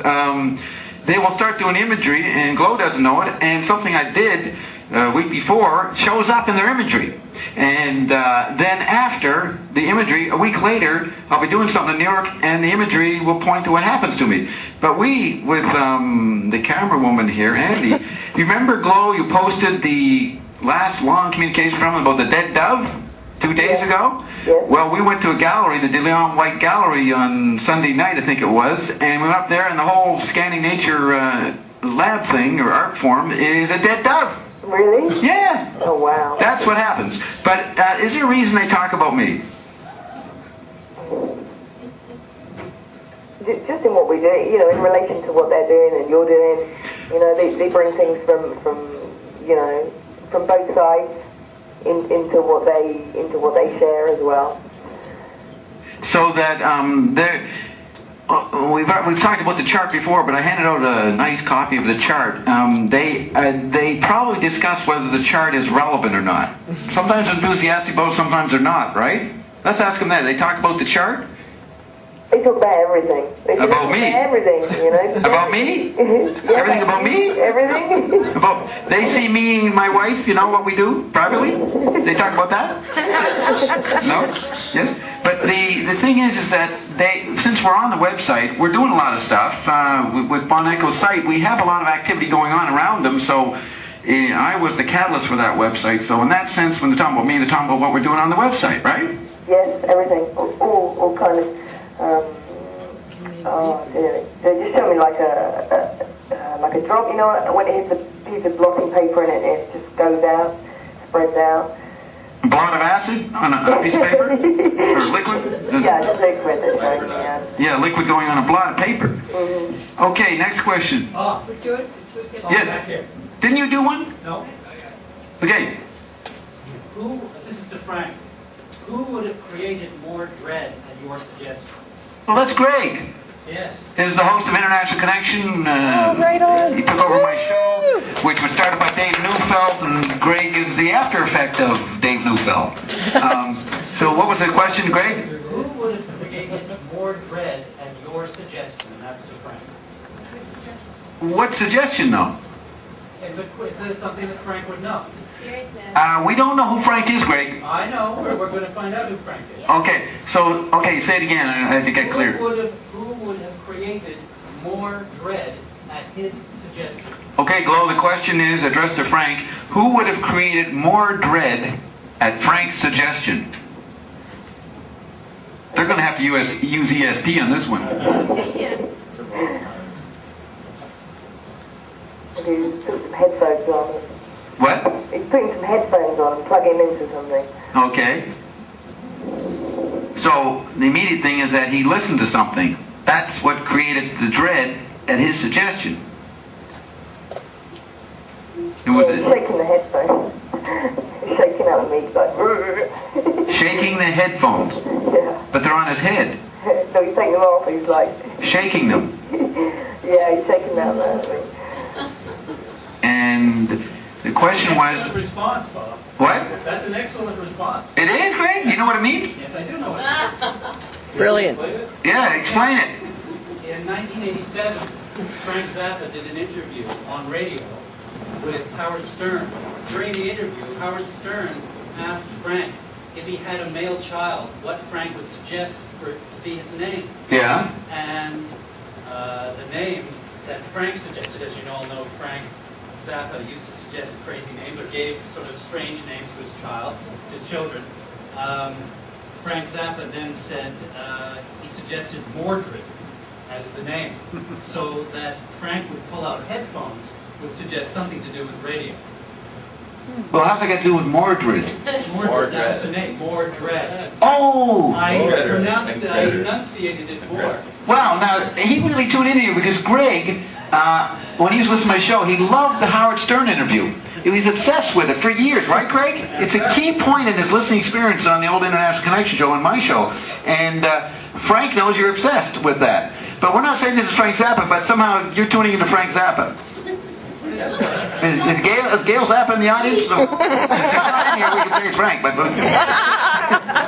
they will start doing imagery, and Glow doesn't know it, and something I did a week before shows up in their imagery. And then after the imagery, a week later, I'll be doing something in New York, and the imagery will point to what happens to me. But we, with the camera woman here, Andy, you remember, Glow, you posted the last long communication from him about the dead dove 2 days ago? Yes. Well, we went to a gallery, the De Leon White Gallery, on Sunday night, I think it was, and we went up there, and the whole Scanning Nature lab thing, or art form, is a dead dove. Really? Yeah. Oh, wow. That's what happens. But is there a reason they talk about me? Just in what we do, you know, in relation to what they're doing and you're doing, you know, they bring things from you know, from both sides into what they share as well. So that we've talked about the chart before, but I handed out a nice copy of the chart. They probably discuss whether the chart is relevant or not. Sometimes they're enthusiastic about it, sometimes they're not, right? Let's ask them that. They talk about the chart? They talk about everything. They talk About me? Everything, you know. About me? Yeah, Everything about me? Everything. They see me and my wife, you know what we do privately? They talk about that? No? Yes? But the thing is that since we're on the website, we're doing a lot of stuff. With Bon Echo's site, we have a lot of activity going on around them, so I was the catalyst for that website. So in that sense, when they're talking about me, they're talking about what we're doing on the website, right? Yes, everything. All kind of. They just show me like a drop, you know, when it hits a piece of blotting paper and it just goes out, spreads out. A blot of acid on a piece of paper? Or liquid? Yeah, just liquid. That's right, yeah. Yeah, liquid going on a blot of paper. Mm-hmm. Okay, next question. George get Yes. Back here. Didn't you do one? No. Okay. This is to Frank. Who would have created more dread at your suggestion? Well, that's Greg. Yes. Is the host of International Connection. Right on. He took over my show, which was started by Dave Neufeld, and Greg is the after effect of Dave Neufeld. So what was the question, Greg? Who would have created more dread at your suggestion? And that's to Frank. What suggestion, though? It's something that Frank would know. Experience that. We don't know who Frank is, Greg. I know. We're going to find out who Frank is. Okay, say it again. I have to get clear. Who would have created more dread at his suggestion? Okay, Glow, the question is addressed to Frank. Who would have created more dread at Frank's suggestion? They're going to have to use ESP on this one. He's putting some headphones on. What? He's putting some headphones on and plugging into something. Okay. So the immediate thing is that he listened to something. That's what created the dread at his suggestion. It was He's shaking the headphones. He's shaking out the meat like. shaking the headphones, Yeah. but they're on his head. So he's taking them off. He's like. Shaking them. Yeah, he's shaking out the. And the question was, Excellent response, Bob. what? That's an excellent response. It is, Greg? You know what it means? Yes, I do know it. Brilliant. Yeah, explain it. In 1987, Frank Zappa did an interview on radio with Howard Stern. During the interview, Howard Stern asked Frank if he had a male child, what Frank would suggest for it to be his name. Yeah. And the name that Frank suggested, as you all know, Frank Zappa used to suggest crazy names or gave sort of strange names to his children. Frank Zappa then said he suggested Mordred as the name, so that Frank would pull out headphones, would suggest something to do with radio. Well, how's that got to do with Mordred? Mordred, that was the name, Mordred. Oh! I enunciated it more. Wow, now, he really tuned into you because Greg, when he was listening to my show, he loved the Howard Stern interview. He was obsessed with it for years, right, Greg? It's a key point in his listening experience on the old International Connection show and my show. And Frank knows you're obsessed with that. But we're not saying this is Frank Zappa, but somehow you're tuning into Frank Zappa. Is Gail Zappa in the audience? So, if he's not in here, we can say it's Frank. But Some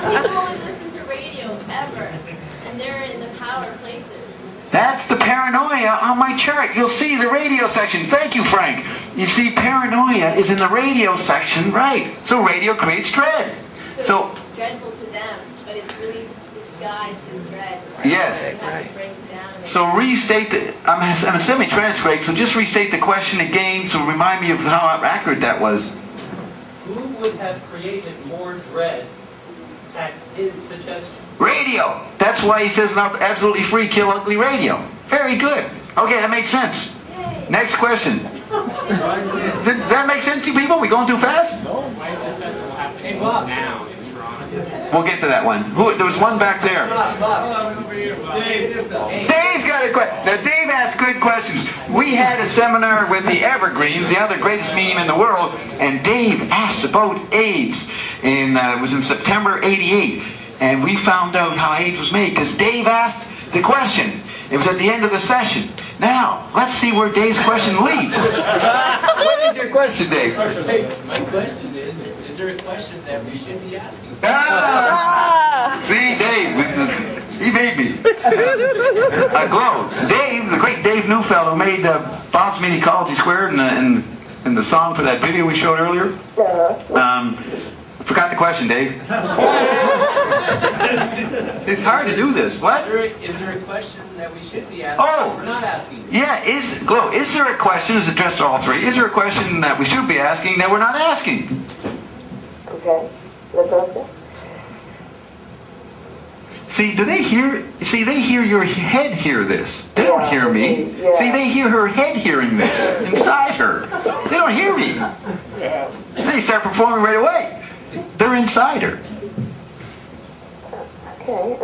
people only listen to radio ever, and they're in the power places. that's the paranoia on my chart. You'll see the radio section. Thank you, Frank. You see, paranoia is in the radio section, right? So radio creates dread. So it's dreadful to them, but it's really disguised as dread. Yes. You have to break it down. So restate the, I'm a semi-trans, Greg, so just restate the question again, so remind me of how accurate that was. Who would have created more dread at his suggestion? Radio! That's why he says not absolutely free, kill ugly radio. Very good. Okay, that makes sense. Next question. Did that make sense to you people? We going too fast? Why is this festival happening now in Toronto? We'll get to that one. There was one back there. Dave got a question. Now, Dave asked good questions. We had a seminar with the Evergreens, the other greatest medium in the world, and Dave asked about AIDS. And it was in September '88. And we found out how AIDS was made because Dave asked the question. It was at the end of the session. Now, let's see where Dave's question leads. What is your question, Dave? My question is there a question that we should be asking? See, Dave, he made me. Glow. Dave, the great Dave Neufeld, who made Bob's Mini Ecology Squared and the song for that video we showed earlier. Forgot the question, Dave. It's hard to do this. What? Is there a question that we should be asking? Oh! We're not asking. Yeah, is there a question, is addressed to all three, is there a question that we should be asking that we're not asking? Okay. Let's answer. See, they hear your head hear this. They don't hear me. Yeah. See, they hear her head hearing this inside her. They don't hear me. They start performing right away. They're inside her. Okay.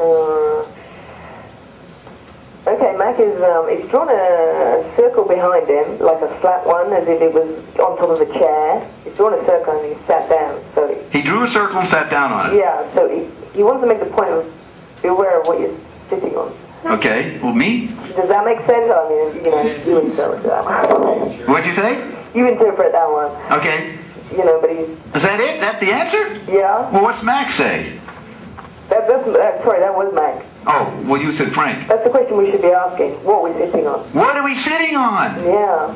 Okay, Mac is, he's drawn a circle behind him, like a flat one, as if it was on top of a chair. He's drawn a circle and he sat down, so... He drew a circle and sat down on it. Yeah, so he wants to make the point of be aware of what you're sitting on. Okay, well, me? Does that make sense? I mean, you interpret that one. What'd you say? You interpret that one. Okay. But he's... Is that it? That the answer? Yeah. Well, what's Mac say? Sorry, that was Mac. Oh, well, you said Frank. That's the question we should be asking. What are we sitting on? What are we sitting on? Yeah.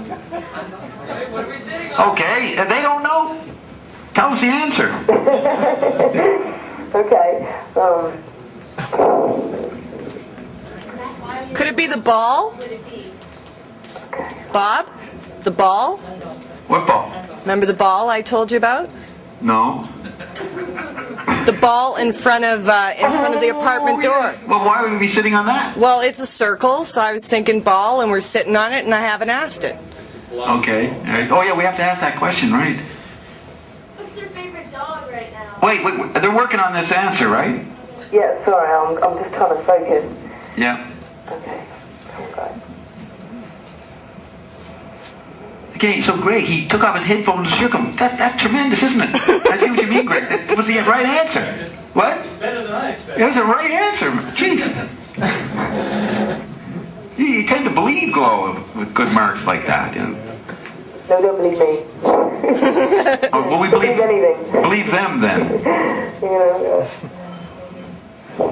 What are we sitting on? Okay, and they don't know? Tell us the answer. Okay. Could it be the ball? Bob? The ball? What ball? Remember the ball I told you about? No. The ball in front of the apartment door. Well, why would we be sitting on that? Well, it's a circle, so I was thinking ball, and we're sitting on it, and I haven't asked it. Okay. All right. Oh, yeah, we have to ask that question, right? What's their favorite dog right now? Wait, they're working on this answer, right? Yeah, sorry, I'm just trying to focus. Yeah. Okay. Okay, so Greg, he took off his headphones and shook them. That's tremendous, isn't it? I see what you mean, Greg. That was the right answer. What? Better than I expected. It was the right answer. Jeez. You tend to believe Glow with good marks like that. You know? No, don't believe me. Oh, well, we believe anything. Believe them then.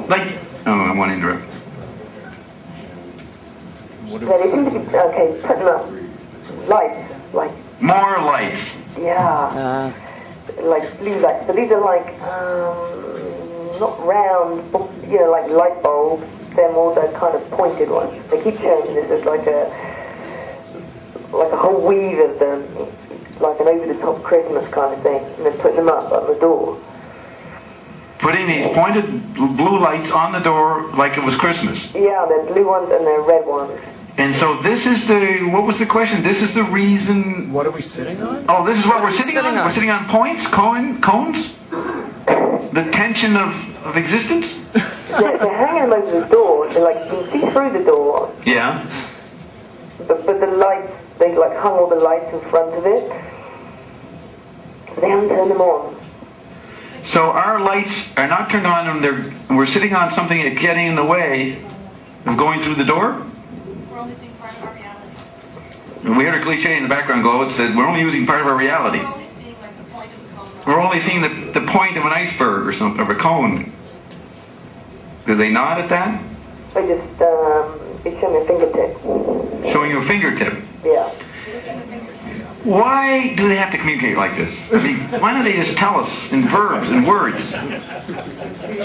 Like, oh, I want to interrupt. Okay, putting up lights, like... More lights. Yeah. Like blue lights. So these are like, not round, but, like light bulbs. They're more the kind of pointed ones. They keep showing this as like a whole weave of them, like an over-the-top Christmas kind of thing, and then putting them up on the door. Putting these pointed blue lights on the door like it was Christmas. Yeah, they're blue ones and they're red ones. And so this is what was the question? This is the reason... What are we sitting on? Oh, this is what we're sitting on? We're sitting on points? Cones? The tension of existence? They're hanging them over the door, so like you can see through the door. Yeah. But the lights, they like hung all the lights in front of it. They haven't turned them on. So our lights are not turned on and we're sitting on something that's getting in the way of going through the door? We're only seeing part of our reality. We heard a cliche in the background glow. It said, we're only using part of our reality. We're only seeing like the point of the cone. We're only seeing the point of an iceberg or something, of a cone. Do they nod at that? They just, they show me a fingertip. Showing you a fingertip. Yeah. Why do they have to communicate like this? I mean, why don't they just tell us in verbs and words?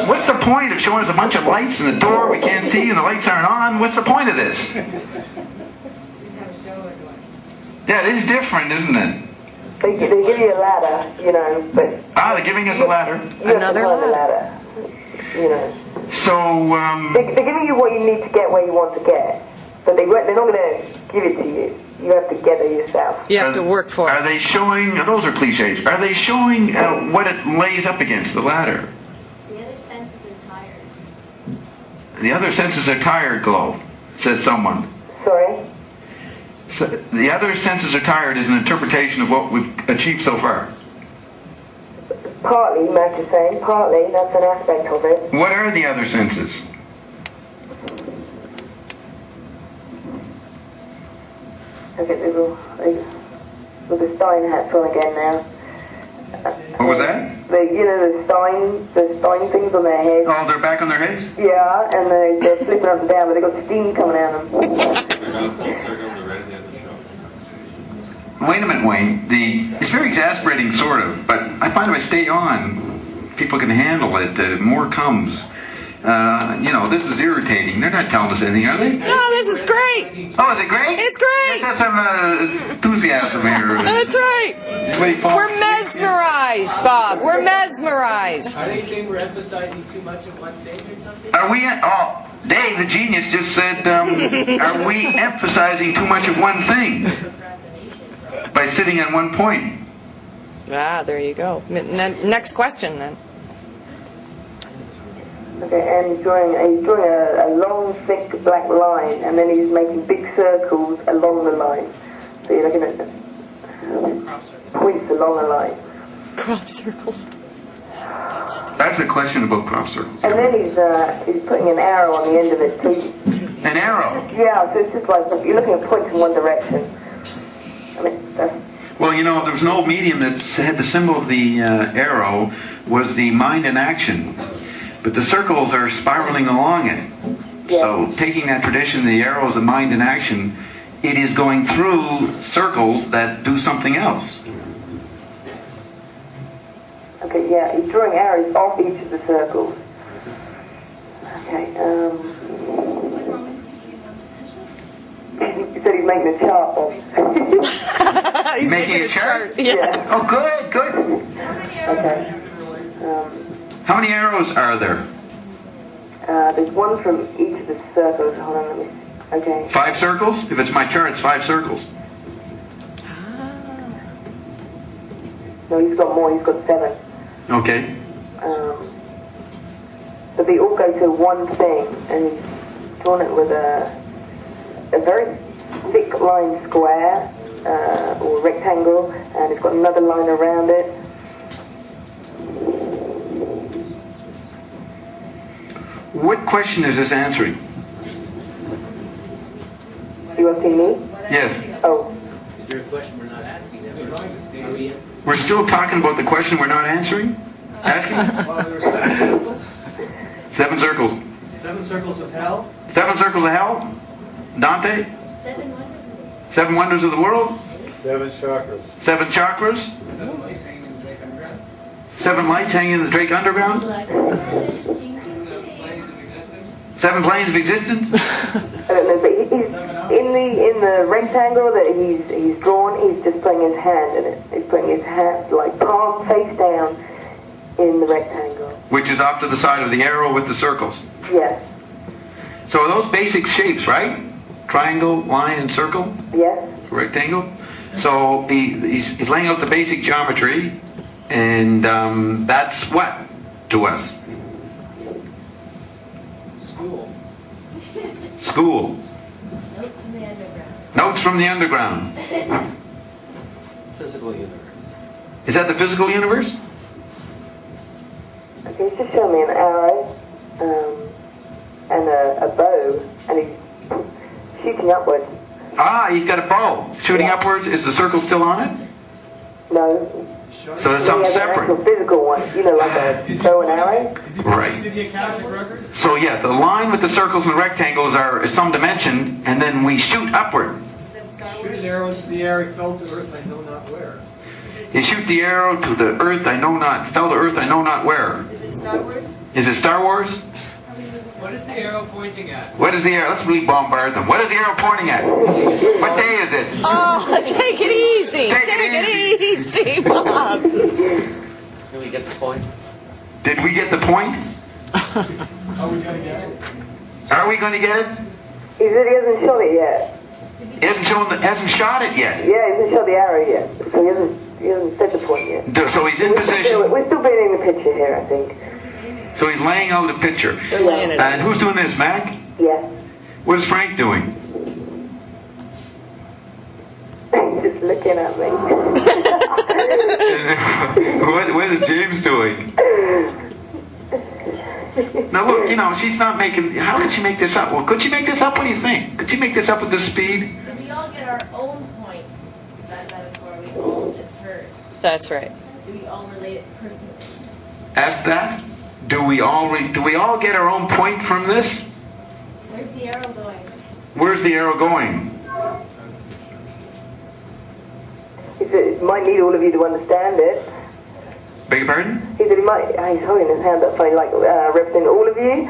What's the point of showing us a bunch of lights in the door we can't see and the lights aren't on? What's the point of this? Yeah, it is different, isn't it? They give you a ladder, you know, but... They're giving us a ladder. Another ladder. You know. So, They're giving you what you need to get where you want to get. But they're not going to give it to you. You have to get it yourself. You have to work for it. Are they showing, those are cliches, are they showing what it lays up against, the ladder? The other senses are tired. The other senses are tired, Glow, says someone. Sorry? So, the other senses are tired is an interpretation of what we've achieved so far. Partly, Matt is saying, partly, that's an aspect of it. What are the other senses? Look at with the Stein hats on again now. What was that? The Stein things on their heads. Oh, they're back on their heads? Yeah, and they're flipping up and down, but they've got steam coming out of them. Wait a minute, Wayne. It's very exasperating, sort of, but I find if I stay on, people can handle it, more comes. This is irritating. They're not telling us anything, are they? No, this is great. Oh, is it great? It's great. Let's have some enthusiasm here. That's right. We're mesmerized, Bob. We're mesmerized. Are they saying we're emphasizing too much of one thing or something? Are we? Oh, Dave, the genius, just said, are we emphasizing too much of one thing by sitting on one point? There you go. Next question, then. Okay, and he's drawing a long, thick black line, and then he's making big circles along the line. So you're looking at points along the line. Crop circles. That's a question about crop circles. And then he's putting an arrow on the end of it too. An arrow? Yeah, so it's just like you're looking at points in one direction. I mean, that's... Well, there was an old medium that had the symbol of the arrow was the mind in action. But the circles are spiraling along it. Yeah. So taking that tradition, the arrow is a mind in action, it is going through circles that do something else. Okay, yeah, he's drawing arrows off each of the circles. Okay, he said he's making a chart of. He's making a chart? Yeah. Oh, good. Okay. How many arrows are there? There's one from each of the circles. Hold on, let me see. Okay. 5 circles? If it's my chart, it's 5 circles. No, he's got more. He's got 7. Okay. But they all go to one thing, and he's drawn it with a very thick line square or rectangle, and it's got another line around it. What question is this answering? You asking me? Yes. Oh. Is there a question we're not asking them? We're still talking about the question we're not answering? Asking? Well, there were 7 circles. 7 circles. 7 circles of hell. 7 circles of hell? Dante? 7 wonders of the world? 7 chakras. 7 chakras? 7 lights hanging in the Drake Underground? 7 lights hanging in the Drake Underground? 7 planes of existence? 7 planes of existence? I don't know, but he's in the see in the rectangle that he's drawn, he's just putting his hand in it. He's putting his hand, like, palm face down in the rectangle. Which is off to the side of the arrow with the circles. Yes. So are those basic shapes, right? Triangle, line, and circle? Yes. Rectangle? So he's laying out the basic geometry, and that's what to us? School. School. Notes from the underground. Notes from the underground. Physical universe. Is that the physical universe? Okay, he's just showing me an arrow and a bow, and he's shooting upwards. Ah, he's got a bow. Shooting upwards. Is the circle still on it? No. So it's something separate. A physical one, you know, like a bow and arrow. Right. So yeah, the line with the circles and the rectangles is some dimension, and then we shoot upward. Shoot an arrow into the air, he fell to earth, I know not where. You shoot the arrow to the earth, I know not, fell to earth, I know not where. Is it Star Wars? Is it Star Wars? What is the arrow pointing at? What is the arrow? Let's really bombard them. What is the arrow pointing at? What day is it? Oh, take it easy. Take it easy, Bob. Can we get the point? Did we get the point? Are we going to get it? Are we going to get it? He said he hasn't shot it yet. He hasn't shot it yet. Yeah, he hasn't shot the arrow yet. So he hasn't set the point yet. So he's in position. We're still painting the picture here, I think. So he's laying out a picture. They're laying it out. And who's doing this, Mac? Yes. What is Frank doing? Just looking at me. What is James doing? Now look, she's not making. How could she make this up? Well, could she make this up? What do you think? Could she make this up at this speed? Did we all get our own point? That metaphor we all just heard. That's right. Do we all relate it personally? Ask that. Do we all get our own point from this? Where's the arrow going? Where's the arrow going? He said it might need all of you to understand it. Beg your pardon? He said he's holding his hand up funny, like representing all of you.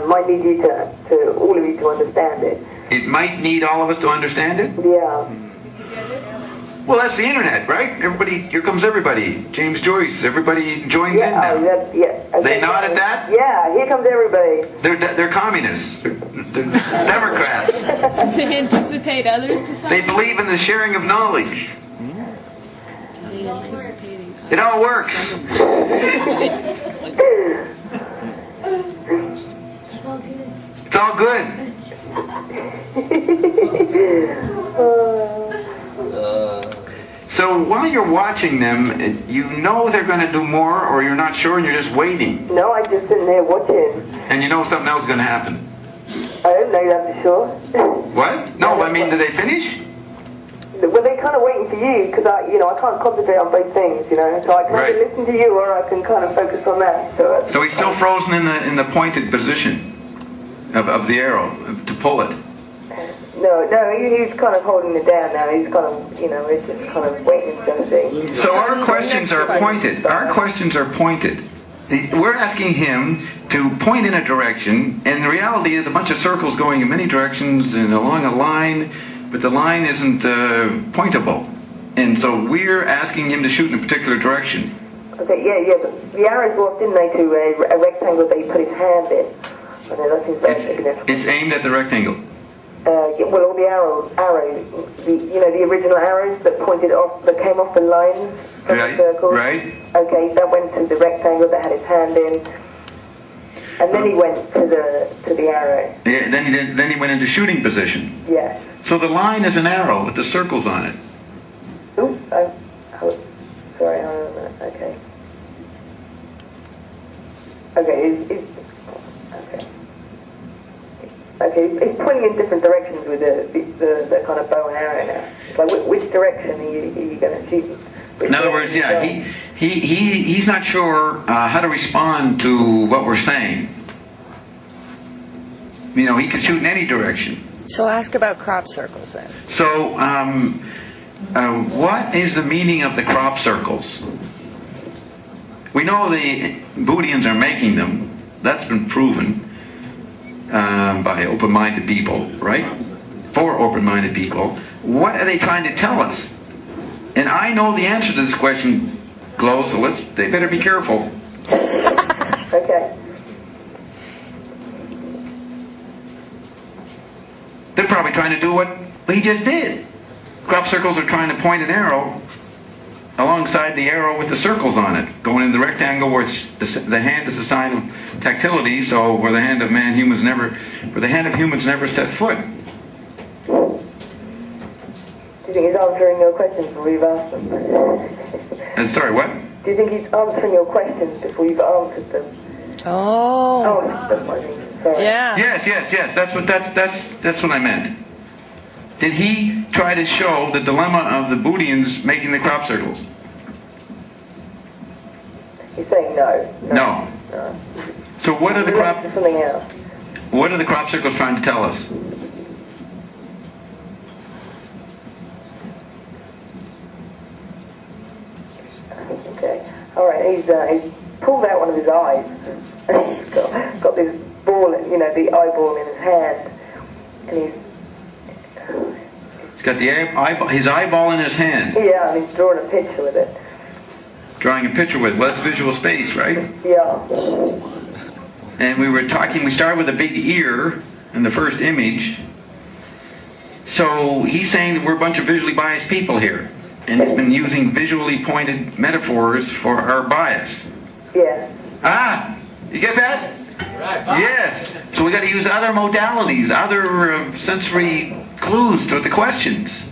Might need you to all of you to understand it. It might need all of us to understand it? Yeah. Well, that's the internet, right? Everybody, here comes everybody. James Joyce, everybody joins in now. Okay, They nod at that? Yeah, here comes everybody. They're communists. They're Democrats. They anticipate others to They believe in the sharing of knowledge. It all works. It's all good. So while you're watching them, you know they're going to do more, or you're not sure and you're just waiting. No, I'm just sitting there watching. And you know something else is going to happen. I don't know that for sure. What? No, I mean, did they finish? Well, they're kind of waiting for you because I can't concentrate on both things, So I can either listen to you or I can kind of focus on that. So he's still frozen in the pointed position of the arrow to pull it. No, he's kind of holding it down now. He's kind of, he's just kind of waiting for something. So our questions are pointed. Our questions are pointed. We're asking him to point in a direction, and the reality is a bunch of circles going in many directions and along a line, but the line isn't pointable. And so we're asking him to shoot in a particular direction. Okay, yeah. But the arrows walked, didn't they, to a rectangle that he put his hand in. I know that seems very significant. It's aimed at the rectangle. Well, all the arrows, the original arrows that pointed off, that came off the lines from the circle. Right. Okay, that went to the rectangle that had his hand in, and then he went to the arrow. Yeah. Then he went into shooting position. Yes. So the line is an arrow with the circles on it. Ooh, sorry, hold on a minute. Okay. Okay. Okay, he's pointing in different directions with the kind of bow and arrow now. Like, which direction are you going to shoot? In other words, yeah, he's not sure how to respond to what we're saying. He could shoot in any direction. So ask about crop circles then. So, what is the meaning of the crop circles? We know the Buddhians are making them. That's been proven by open-minded people, right? for open-minded people. What are they trying to tell us? And I know the answer to this question, Glow, so they better be careful. Okay. They're probably trying to do what he just did. Crop circles are trying to point an arrow alongside the arrow with the circles on it, going in the rectangle where the hand is a sign of tactility, so where the hand of humans never set foot. Do you think he's answering your questions before you've asked them? Sorry, what? Do you think he's answering your questions before you've answered them? Oh. Sorry. Yeah. Yes. That's what I meant. Did he try to show the dilemma of the Bootians making the crop circles? He's saying no. No. So what are the crop? Something else. What are the crop circles trying to tell us? Okay. All right. He's pulled out one of his eyes. He's got this ball, the eyeball in his hand, and he's got his eyeball in his hand. Yeah, and he's drawing a picture with it. Drawing a picture with less visual space, right? Yeah. And we started with a big ear in the first image. So he's saying that we're a bunch of visually biased people here. And he's been using visually pointed metaphors for our bias. Yeah. Ah! You get that? Right. Yes. So we got to use other modalities, other sensory clues to the questions.